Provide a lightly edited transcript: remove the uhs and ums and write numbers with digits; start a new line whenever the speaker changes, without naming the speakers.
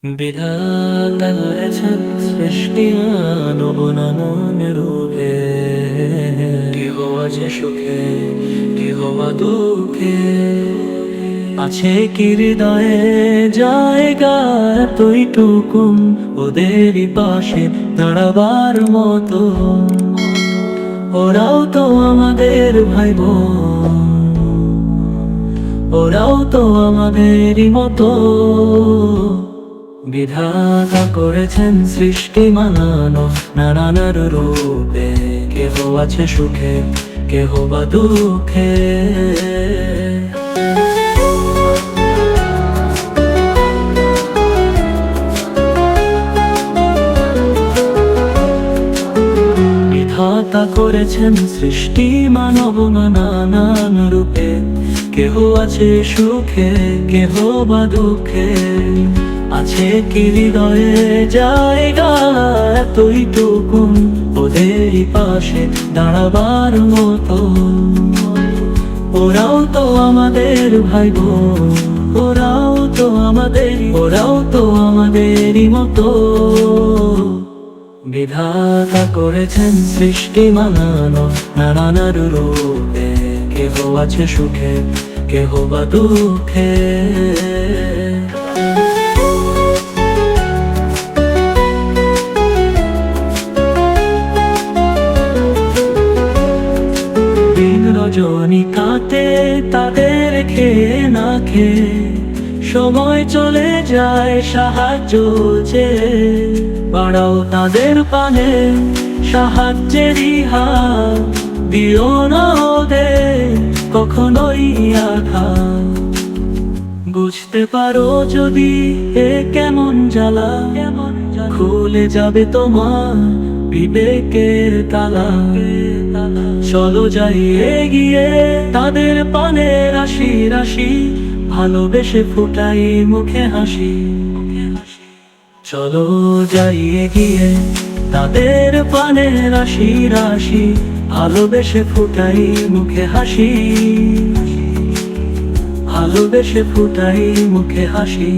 বিধাতা হয়েছেন সৃষ্টি মানব নানান রূপে, কেহ আছে সুখে কেহ বা দুঃখে। আছে কি হৃদয়ে জায়গা এতইটুকুন ওদেরই পাশে দাঁড়াবার মতো? ওরাও তো আমাদের ভাই বোন, ওরাও তো আমাদেরই মতো। বিধাতা করেছেন সৃষ্টি মানানো নানান রূপে, কেহ আছে সুখে কেহ বা দুঃখে। বিধাতা করেছেন সৃষ্টি মানব নানান রূপে, কেহ আছে সুখে কেহ বা দুঃখে। আছে কি হৃদয়ে জায়গা এতইটুকুন ওদেরই পাশে দাঁড়াবার মতো? ওরাও তো আমাদের ভাই বোন, ওরাও তো আমাদেরই মতো। বিধাতা করেছেন সৃষ্টি মানানো নানান রূপে, কেহ আছে সুখে কেহ বা দুঃখে। রজনী কাটে তাদের খেয়ে না খেয়ে, সময় চলে যায় সাহায্য চেয়ে। বাড়াও তাদের পানে সাহায্যেরই হাত, দিও না ওদের কখনোই আঘাত। বুঝতে পারো যদি এ কেমন জ্বালা, খুলে যাবে তোমার বিবেকের তালা। চলো যাই এগিয়ে তাদের পানে রাশি রাশি, ভালোবেসে ফুটাই মুখে হাসি। চলো যাই এগিয়ে তাদের পানে রাশি রাশি, ভালোবেসে ফুটাই মুখে হাসি, ভালোবেসে ফুটাই মুখে হাসি।